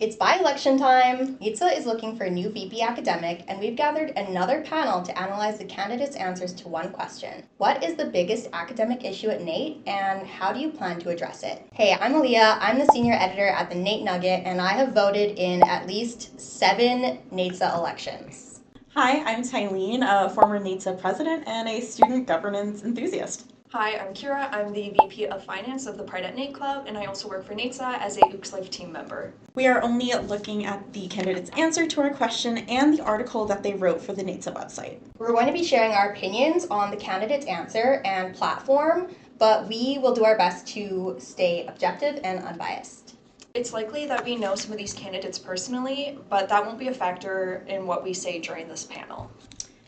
It's by-election time. NAITSA is looking for a new VP academic, and we've gathered another panel to analyze the candidates' answers to one question. What is the biggest academic issue at NAIT, and how do you plan to address it? Hey, I'm Alleah. I'm the senior editor at the NAIT Nugget, and I have voted in at least 7 NAITSA elections. Hi, I'm Tyleen, a former NAITSA president and a student governance enthusiast. Hi, I'm Kyra. I'm the VP of Finance of the Pride at NAIT Club, and I also work for NAITSA as a Ooks Life team member. We are only looking at the candidate's answer to our question and the article that they wrote for the NAITSA website. We're going to be sharing our opinions on the candidate's answer and platform, but we will do our best to stay objective and unbiased. It's likely that we know some of these candidates personally, but that won't be a factor in what we say during this panel.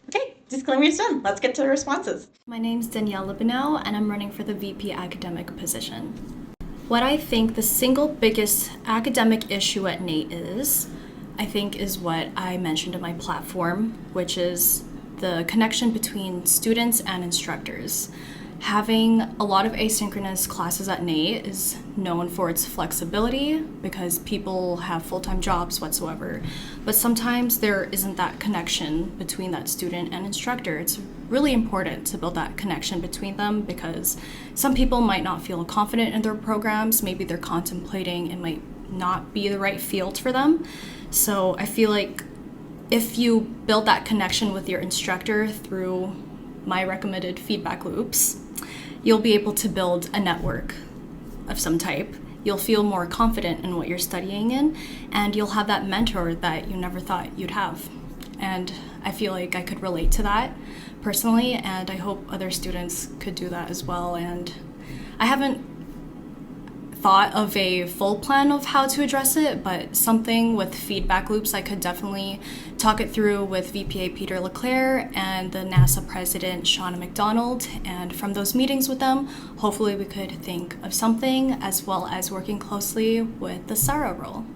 Okay, disclaimer is done. Let's get to the responses. My name's Danielle Libanow, and I'm running for the VP academic position. What I think the single biggest academic issue at NAIT is what I mentioned in my platform, which is the connection between students and instructors. Having a lot of asynchronous classes at NAIT is known for its flexibility because people have full-time jobs whatsoever, but sometimes there isn't that connection between that student and instructor. It's really important to build that connection between them because some people might not feel confident in their programs. Maybe they're contemplating it might not be the right field for them. So I feel like if you build that connection with your instructor through my recommended feedback loops, you'll be able to build a network of some type. You'll feel more confident in what you're studying in, and you'll have that mentor that you never thought you'd have. And I feel like I could relate to that personally, and I hope other students could do that as well. And I haven't thought of a full plan of how to address it, but something with feedback loops, I could definitely talk it through with VPA Peter LeClaire and the NASA president Shauna McDonald, and from those meetings with them, hopefully we could think of something, as well as working closely with the Sarah role.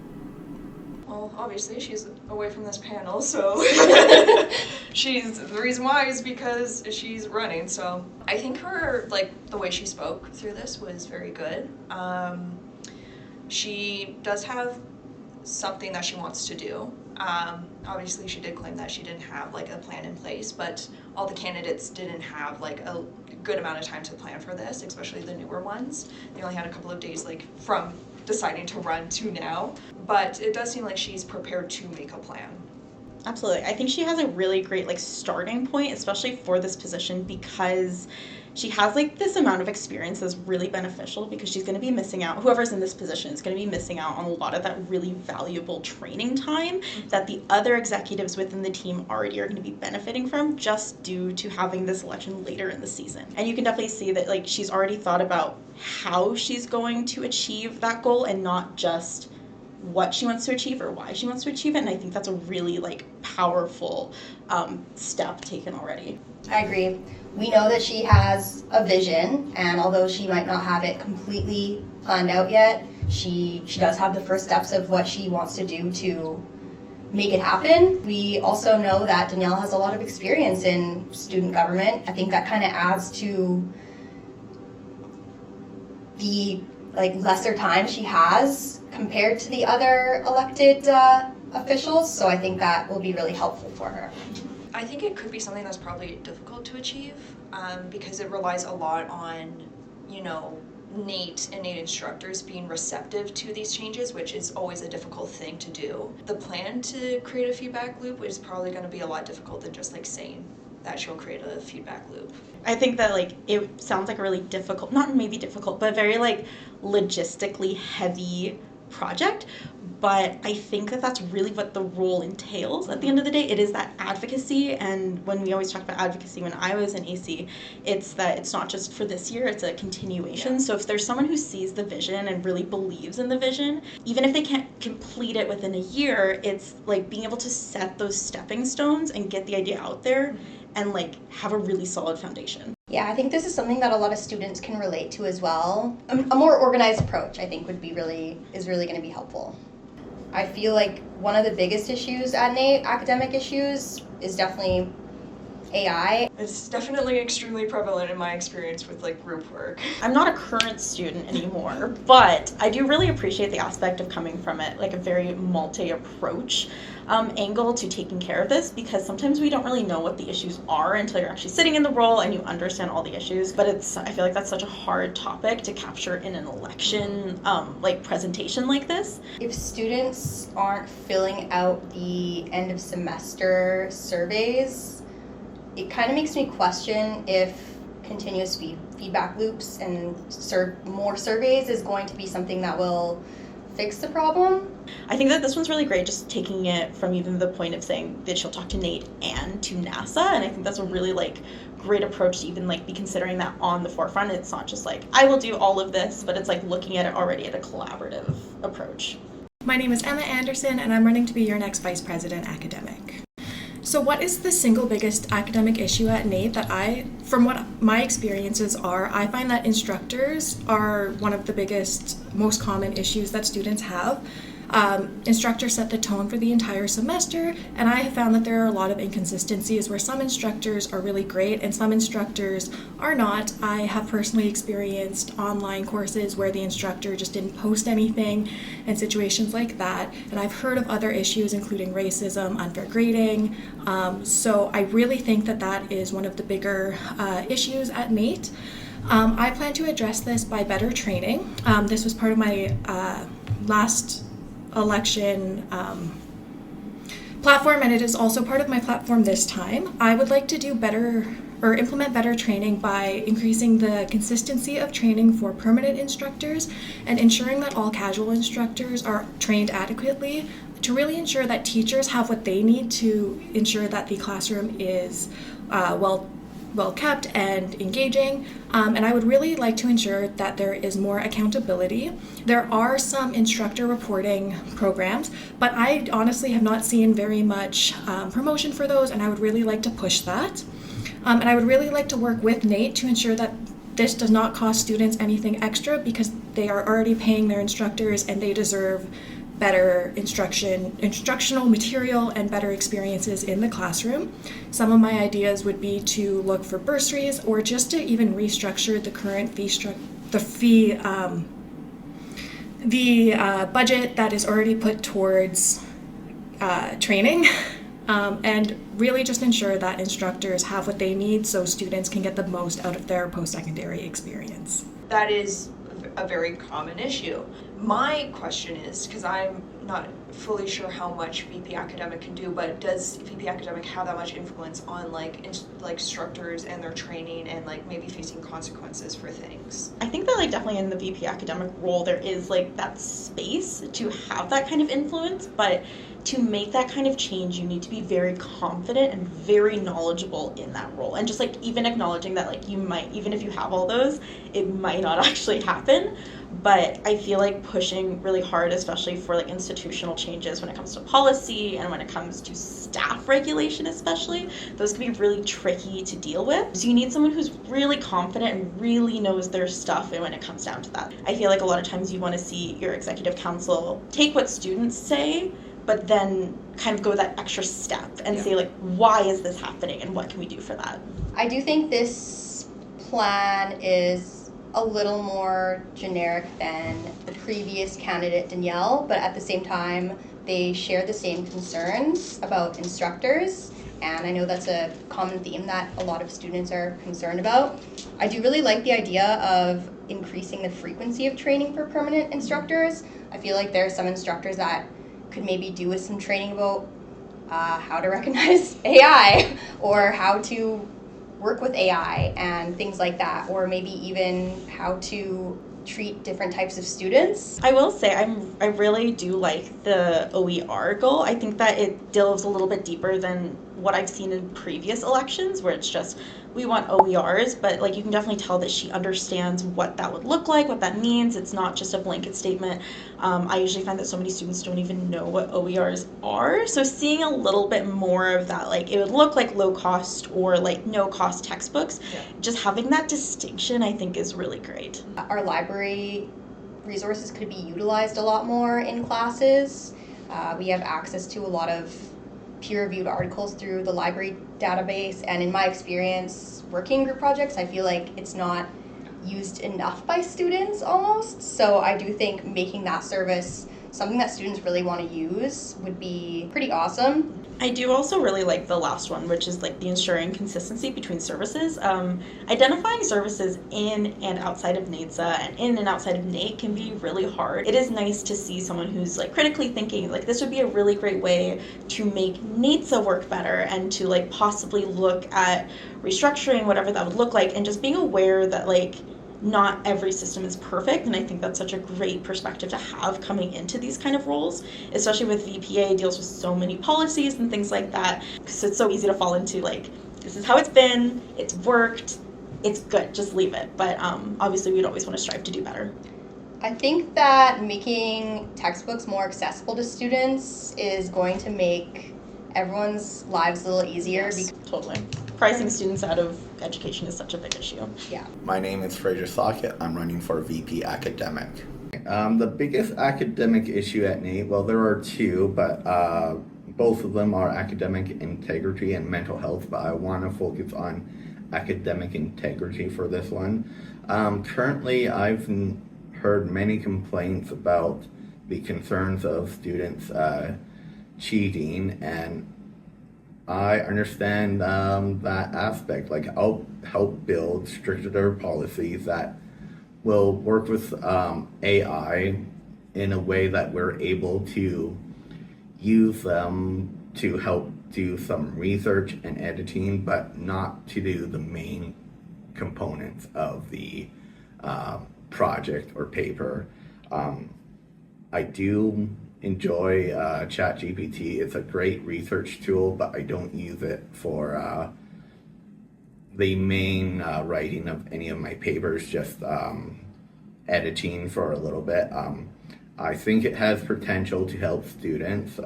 Well, obviously she's away from this panel, so the reason why is because she's running. So I think the way she spoke through this was very good. She does have something that she wants to do. Obviously she did claim that she didn't have a plan in place, but all the candidates didn't have a good amount of time to plan for this, especially the newer ones. They only had a couple of days from deciding to run to now, but it does seem like she's prepared to make a plan. Absolutely. I think she has a really great starting point, especially for this position, because she has this amount of experience that's really beneficial, because she's going to be missing out, whoever's in this position is going to be missing out on a lot of that really valuable training time that the other executives within the team already are going to be benefiting from just due to having this election later in the season. And you can definitely see that she's already thought about how she's going to achieve that goal and not just what she wants to achieve or why she wants to achieve it. And I think that's a really powerful step taken already. I agree. We know that she has a vision, and although she might not have it completely planned out yet, she does have the first steps of what she wants to do to make it happen. We also know that Danielle has a lot of experience in student government. I think that kind of adds to the lesser time she has compared to the other elected officials, so I think that will be really helpful for her. I think it could be something that's probably difficult to achieve because it relies a lot on, NAIT and NAIT instructors being receptive to these changes, which is always a difficult thing to do. The plan to create a feedback loop is probably going to be a lot difficult than just saying that she'll create a feedback loop. I think that it sounds like a really difficult, not maybe difficult, but very logistically heavy project, but I think that that's really what the role entails at the end of the day. It is that advocacy, and when we always talk about advocacy when I was in AC, it's that it's not just for this year, it's a continuation. Yeah. So if there's someone who sees the vision and really believes in the vision, even if they can't complete it within a year, it's being able to set those stepping stones and get the idea out there and have a really solid foundation. Yeah, I think this is something that a lot of students can relate to as well. A more organized approach, I think, is really going to be helpful. I feel like one of the biggest issues at NAIT, academic issues, is definitely AI? It's definitely extremely prevalent in my experience with like group work. I'm not a current student anymore, but I do really appreciate the aspect of coming from it, like a very multi-approach angle to taking care of this, because sometimes we don't really know what the issues are until you're actually sitting in the role and you understand all the issues. But I feel like that's such a hard topic to capture in an election like presentation like this. If students aren't filling out the end of semester surveys, it kind of makes me question if continuous feedback loops and more surveys is going to be something that will fix the problem. I think that this one's really great, just taking it from even the point of saying that she'll talk to NAIT and to NASA, and I think that's a really great approach to even be considering that on the forefront. It's not just I will do all of this, but it's looking at it already at a collaborative approach. My name is Emma Anderson, and I'm running to be your next Vice President Academic. So what is the single biggest academic issue at NAIT that from what my experiences are, I find that instructors are one of the biggest, most common issues that students have. Instructors set the tone for the entire semester, and I have found that there are a lot of inconsistencies where some instructors are really great and some instructors are not. I have personally experienced online courses where the instructor just didn't post anything and situations like that, and I've heard of other issues including racism, unfair grading, so I really think that is one of the bigger issues at NAIT. I plan to address this by better training. This was part of my last election platform, and it is also part of my platform this time. I would like to do better or implement better training by increasing the consistency of training for permanent instructors and ensuring that all casual instructors are trained adequately to really ensure that teachers have what they need to ensure that the classroom is well kept and engaging, and I would really like to ensure that there is more accountability. There are some instructor reporting programs, but I honestly have not seen very much promotion for those, and I would really like to push that. And I would really like to work with NAIT to ensure that this does not cost students anything extra, because they are already paying their instructors and they deserve better instructional material and better experiences in the classroom. Some of my ideas would be to look for bursaries or just to even restructure the current budget that is already put towards training, and really just ensure that instructors have what they need so students can get the most out of their post-secondary experience. That is a very common issue. My question is, because I'm not fully sure how much VP Academic can do, but does VP Academic have that much influence on instructors and their training and maybe facing consequences for things? I think that definitely in the VP Academic role there is that space to have that kind of influence, but to make that kind of change you need to be very confident and very knowledgeable in that role, and just even acknowledging that you might, even if you have all those, it might not actually happen. But I feel pushing really hard, especially for institutional changes when it comes to policy and when it comes to staff regulation especially, those can be really tricky to deal with. So you need someone who's really confident and really knows their stuff, and when it comes down to that. I feel a lot of times you want to see your executive council take what students say, but then kind of go that extra step and say why is this happening and what can we do for that? I do think this plan is a little more generic than the previous candidate, Danielle, but at the same time, they share the same concerns about instructors, and I know that's a common theme that a lot of students are concerned about. I do really like the idea of increasing the frequency of training for permanent instructors. I feel there are some instructors that could maybe do with some training about how to recognize AI or how to work with AI and things like that, or maybe even how to treat different types of students. I will say I really do like the OER goal. I think that it delves a little bit deeper than what I've seen in previous elections, where it's just we want OERs, but you can definitely tell that she understands what that would look like, what that means. It's not just a blanket statement. I usually find that so many students don't even know what OERs are, so seeing a little bit more of that, it would look like low cost or no cost textbooks, just having that distinction I think is really great. Our library resources could be utilized a lot more in classes. We have access to a lot of peer-reviewed articles through the library database, and in my experience working group projects, I feel like it's not used enough by students almost. So I do think making that service something that students really want to use would be pretty awesome. I do also really like the last one, which is like the ensuring consistency between services. Identifying services in and outside of NAITSA and in and outside of NAIT can be really hard. It is nice to see someone who's like critically thinking, like this would be a really great way to make NAITSA work better and to like possibly look at restructuring, whatever that would look like, and just being aware that like not every system is perfect, and I think that's such a great perspective to have coming into these kind of roles, especially with VPA deals with so many policies and things like that, because it's so easy to fall into like, this is how it's been, it's worked, it's good, just leave it. But obviously we'd always want to strive to do better. I think that making textbooks more accessible to students is going to make everyone's lives a little easier. Yes, totally. Pricing students out of education is such a big issue. Yeah. My name is Fraser Sockett. I'm running for VP Academic. The biggest academic issue at NAIT, well, there are two, but both of them are academic integrity and mental health, but I want to focus on academic integrity for this one. Currently, I've heard many complaints about the concerns of students cheating, and I understand that aspect. Like, I'll help build stricter policies that will work with AI in a way that we're able to use them to help do some research and editing, but not to do the main components of the project or paper. I do enjoy ChatGPT. It's a great research tool, but I don't use it for the main writing of any of my papers, just editing for a little bit. I think it has potential to help students,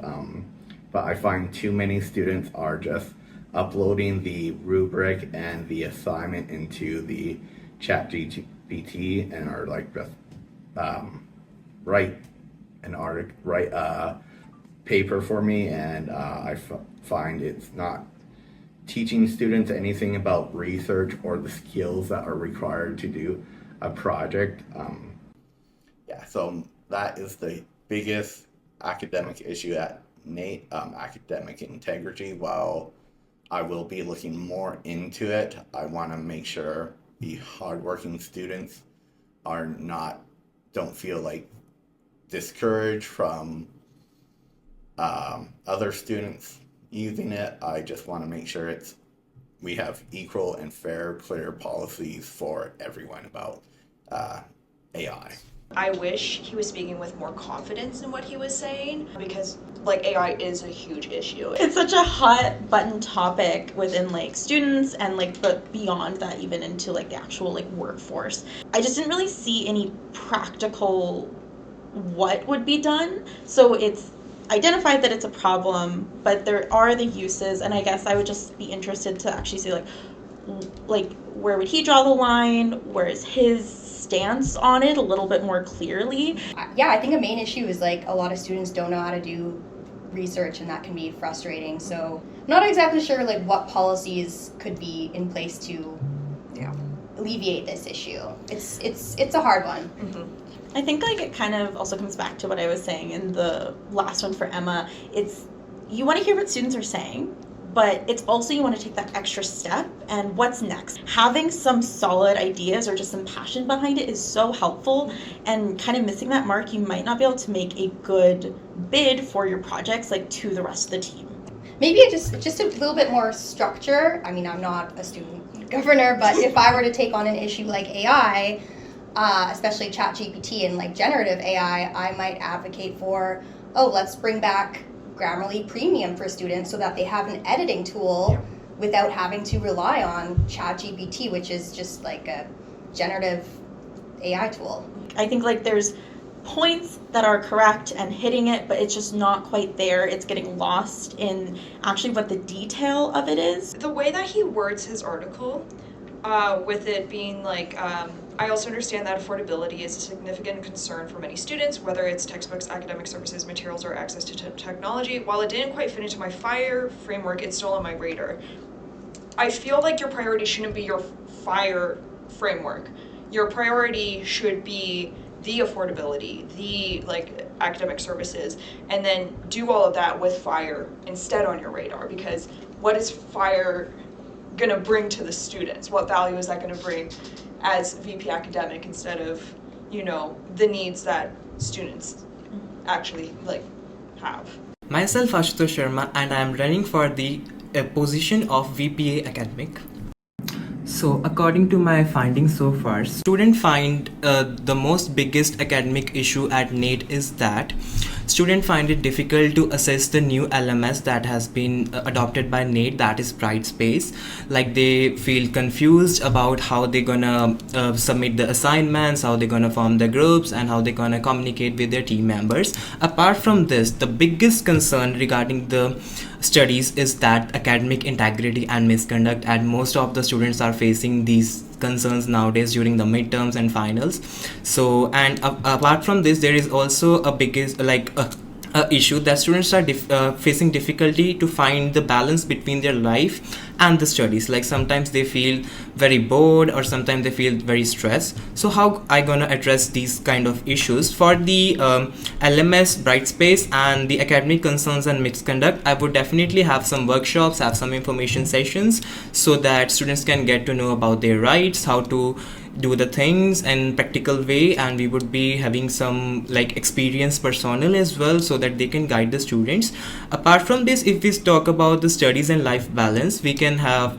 but I find too many students are just uploading the rubric and the assignment into the ChatGPT and are like just write a paper for me, and I find it's not teaching students anything about research or the skills that are required to do a project. So that is the biggest academic issue at NAIT, academic integrity. While I will be looking more into it, I want to make sure the hardworking students don't feel like discouraged from other students using it. I just want to make sure we have equal and fair, clear policies for everyone about AI. I wish he was speaking with more confidence in what he was saying, because like AI is a huge issue. It's such a hot button topic within like students and like but beyond that, even into like the actual like workforce. I just didn't really see any practical what would be done. So it's identified that it's a problem, but there are the uses, and I guess I would just be interested to actually see like where would he draw the line, where is his stance on it a little bit more clearly. Yeah, I think a main issue is like a lot of students don't know how to do research, and that can be frustrating. So I'm not exactly sure like what policies could be in place to alleviate this issue. It's a hard one. I think like it kind of also comes back to what I was saying in the last one for Emma. It's you want to hear what students are saying, but it's also you want to take that extra step and what's next. Having some solid ideas or just some passion behind it is so helpful, and kind of missing that mark, you might not be able to make a good bid for your projects like to the rest of the team. Maybe just a little bit more structure. I mean, I'm not a student governor, but if I were to take on an issue like AI, especially ChatGPT and like generative AI, I might advocate for, let's bring back Grammarly Premium for students so that they have an editing tool without having to rely on ChatGPT, which is just like a generative AI tool. I think like there's points that are correct and hitting it, but it's just not quite there. It's getting lost in actually what the detail of it is. The way that he words his article, with it being like I also understand that affordability is a significant concern for many students, whether it's textbooks, academic services, materials, or access to technology. While it didn't quite fit into my FIRE framework, it's still on my radar. I feel like your priority shouldn't be your FIRE framework. Your priority should be the affordability, the academic services, and then do all of that with FIRE instead on your radar, because what is FIRE gonna bring to the students? What value is that gonna bring as VP Academic instead of, the needs that students actually have? Myself Ashutosh Sharma, and I am running for the position of VPA Academic. So according to my findings so far, students find the most biggest academic issue at NAIT is that students find it difficult to assess the new LMS that has been adopted by NAIT, that is Brightspace. Like they feel confused about how they're gonna submit the assignments, how they're gonna form the groups, and how they're gonna communicate with their team members. Apart from this, the biggest concern regarding the studies is that academic integrity and misconduct, and most of the students are facing these concerns nowadays during the midterms and finals. So, and apart from this, there is also a biggest issue that students are facing difficulty to find the balance between their life and the studies. Like sometimes they feel very bored, or sometimes they feel very stressed. So how I gonna address these kind of issues? For the LMS, Brightspace, and the academic concerns and misconduct, I would definitely have some workshops, have some information sessions, so that students can get to know about their rights, how to do the things in practical way, and we would be having some experienced personnel as well, so that they can guide the students. Apart from this, if we talk about the studies and life balance, we can have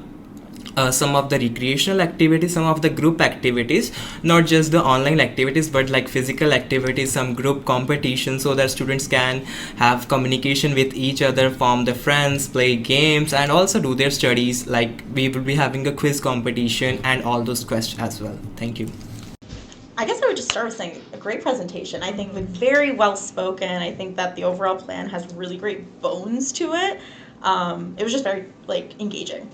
some of the recreational activities, some of the group activities, not just the online activities, but physical activities, some group competitions, so that students can have communication with each other, form the friends, play games, and also do their studies. We will be having a quiz competition and all those questions as well. Thank you. I guess I would just start with saying a great presentation. I think very well spoken. I think that the overall plan has really great bones to it. It was just very engaging.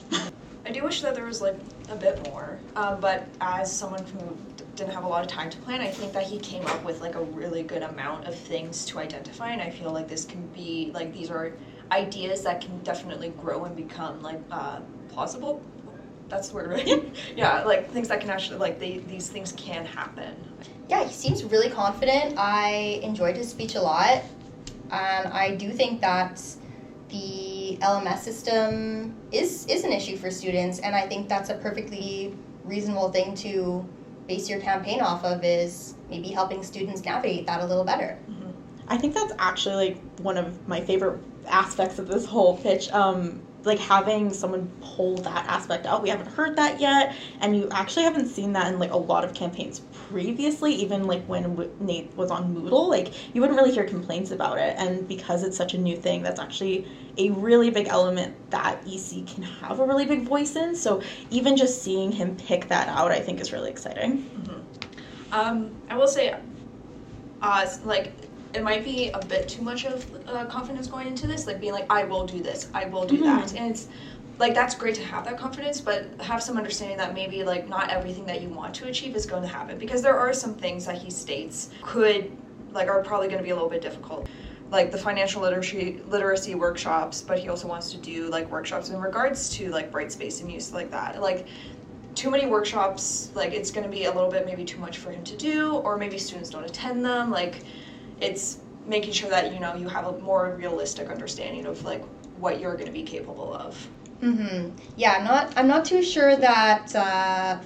I do wish that there was a bit more, but as someone who didn't have a lot of time to plan, I think that he came up with a really good amount of things to identify, and I feel like this can be these are ideas that can definitely grow and become plausible. That's the word, right? Yeah, things that can actually these things can happen. Yeah, he seems really confident. I enjoyed his speech a lot, and I do think that the LMS system is an issue for students, and I think that's a perfectly reasonable thing to base your campaign off of, is maybe helping students navigate that a little better. Mm-hmm. I think that's actually one of my favorite aspects of this whole pitch. Having someone pull that aspect out. We haven't heard that yet, and you actually haven't seen that in a lot of campaigns previously. Even when NAIT was on Moodle, you wouldn't really hear complaints about it, and because it's such a new thing, that's actually a really big element that EC can have a really big voice in. So even just seeing him pick that out, I think is really exciting. Mm-hmm. I will say, it might be a bit too much of confidence going into this, being I will do this, I will do that. And it's that's great to have that confidence, but have some understanding that maybe not everything that you want to achieve is going to happen, because there are some things that he states are probably going to be a little bit difficult, the financial literacy workshops, but he also wants to do workshops in regards to Brightspace and use that. Too many workshops, it's going to be a little bit maybe too much for him to do, or maybe students don't attend them. It's making sure that you have a more realistic understanding of what you're going to be capable of. Mm-hmm. Yeah, I'm not too sure that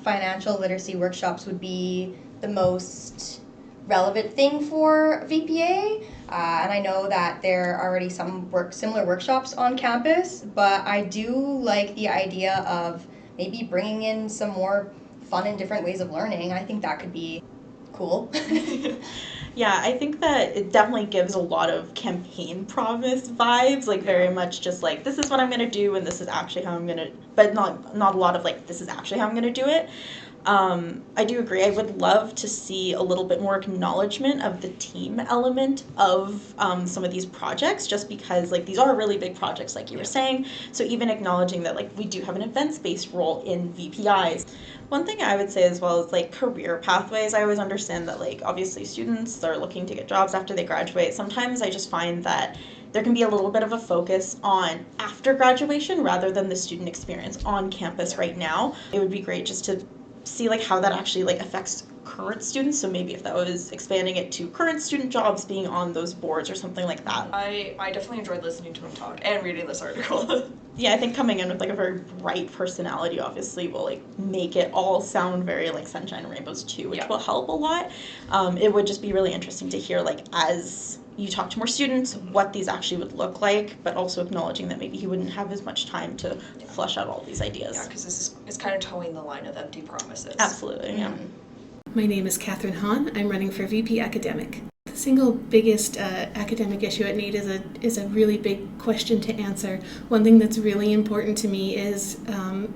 financial literacy workshops would be the most relevant thing for VPA, and I know that there are already some similar workshops on campus, but I do like the idea of maybe bringing in some more fun and different ways of learning. I think that could be cool. Yeah, I think that it definitely gives a lot of campaign promise vibes, very much just this is what I'm going to do, and this is actually how I'm going to, but not a lot of this is actually how I'm going to do it. I do agree. I would love to see a little bit more acknowledgement of the team element of some of these projects, just because like these are really big projects, like you were saying. So even acknowledging that like we do have an events-based role in VPIs. One thing I would say as well is like career pathways. I always understand that like obviously students are looking to get jobs after they graduate. Sometimes I just find that there can be a little bit of a focus on after graduation rather than the student experience on campus right now. It would be great just to see like how that actually like affects current students. So maybe if that was expanding it to current student jobs, being on those boards or something like that. I definitely enjoyed listening to him talk and reading this article. Yeah, I think coming in with like a very bright personality obviously will like make it all sound very like sunshine and rainbows too, which will help a lot. It would just be really interesting to hear like as you talk to more students what these actually would look like, but also acknowledging that maybe he wouldn't have as much time to flush out all these ideas. Yeah, because this is kind of towing the line of empty promises. Absolutely, yeah. My name is Catherine Hahn. I'm running for VP Academic. The single biggest academic issue at NAIT is a really big question to answer. One thing that's really important to me is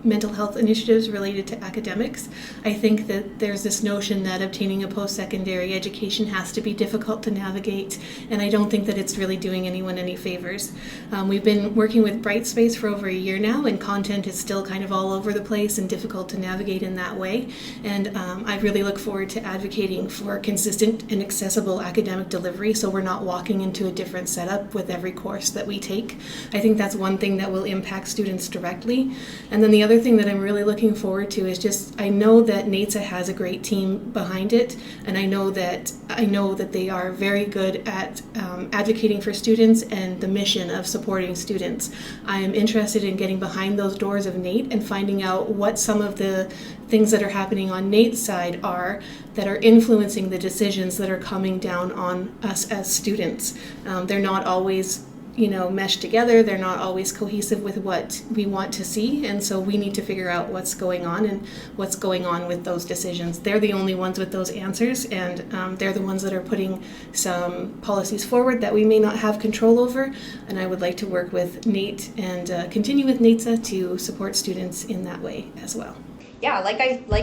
mental health initiatives related to academics. I think that there's this notion that obtaining a post-secondary education has to be difficult to navigate, and I don't think that it's really doing anyone any favors. We've been working with Brightspace for over a year now, and content is still kind of all over the place and difficult to navigate in that way. And I really look forward to advocating for consistent and accessible academic delivery, so we're not walking into a different setup with every course that we take. I think that's one thing that will impact students directly. And then the other thing that I'm really looking forward to is just, I know that NAITSA has a great team behind it, and I know that they are very good at advocating for students and the mission of supporting students. I am interested in getting behind those doors of NAIT and finding out what some of the things that are happening on NAIT's side are that are influencing the decisions that are coming down on us as students. They're not always, meshed together. They're not always cohesive with what we want to see, and so we need to figure out what's going on and what's going on with those decisions. They're the only ones with those answers, and they're the ones that are putting some policies forward that we may not have control over, and I would like to work with NAIT and continue with NAITSA to support students in that way as well. Yeah, like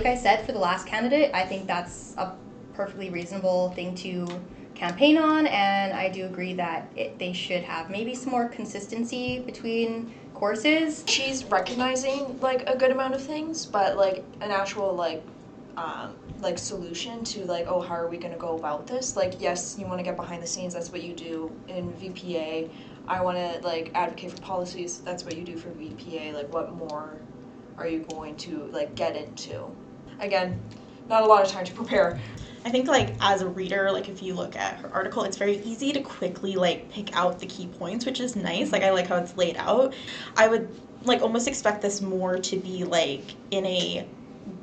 I said for the last candidate, I think that's a perfectly reasonable thing to campaign on, and I do agree that they should have maybe some more consistency between courses. She's recognizing like a good amount of things, but like an actual like solution to like, oh, how are we going to go about this? Like, yes, you want to get behind the scenes, that's what you do in VPA. I want to like advocate for policies, that's what you do for VPA. Like, what more are you going to like get into? Again, not a lot of time to prepare. I think like as a reader, like if you look at her article, it's very easy to quickly like pick out the key points, which is nice. Like I like how it's laid out. I would like almost expect this more to be like in a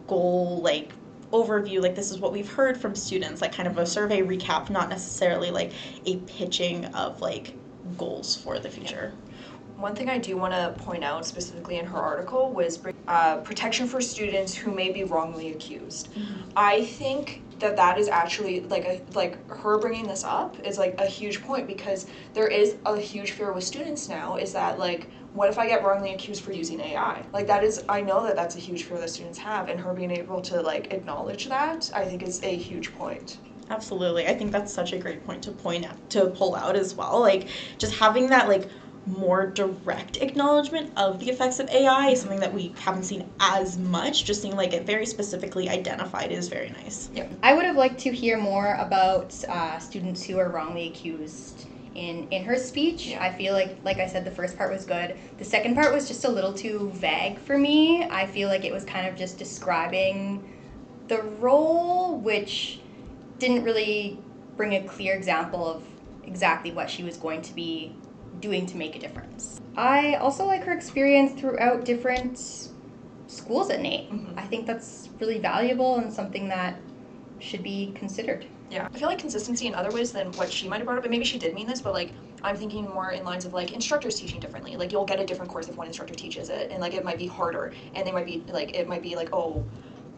goal like overview, like this is what we've heard from students, like kind of a survey recap, not necessarily like a pitching of like goals for the future. One thing I do want to point out specifically in her article was protection for students who may be wrongly accused. I think that is actually like her bringing this up is like a huge point, because there is a huge fear with students now is that like, what if I get wrongly accused for using AI? Like that is, I know that that's a huge fear that students have, and her being able to like acknowledge that, I think is a huge point. Absolutely. I think that's such a great point to pull out as well. Like just having that like more direct acknowledgement of the effects of AI is something that we haven't seen as much. Just seeing like it very specifically identified is very nice. Yeah. I would have liked to hear more about students who are wrongly accused in her speech. Yeah. I feel like I said, the first part was good. The second part was just a little too vague for me. I feel like it was kind of just describing the role, which didn't really bring a clear example of exactly what she was going to be doing to make a difference. I also like her experience throughout different schools at NAIT. I think that's really valuable and something that should be considered. Yeah, I feel like consistency in other ways than what she might have brought up, and maybe she did mean this, but like I'm thinking more in lines of like instructors teaching differently. Like you'll get a different course if one instructor teaches it, and like it might be harder, and they might be like, it might be like, oh,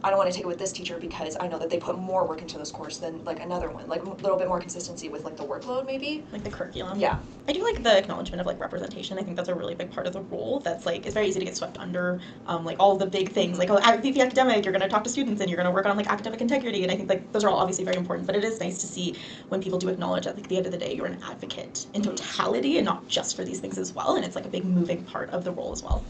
I don't want to take it with this teacher because I know that they put more work into this course than like another one, like a little bit more consistency with like the workload maybe. Like the curriculum. Yeah. I do like the acknowledgement of like representation. I think that's a really big part of the role that's like, it's very easy to get swept under like all of the big things, like, oh, VP academic, you're going to talk to students and you're going to work on like academic integrity. And I think like those are all obviously very important, but it is nice to see when people do acknowledge that like, at the end of the day, you're an advocate in totality and not just for these things as well. And it's like a big moving part of the role as well.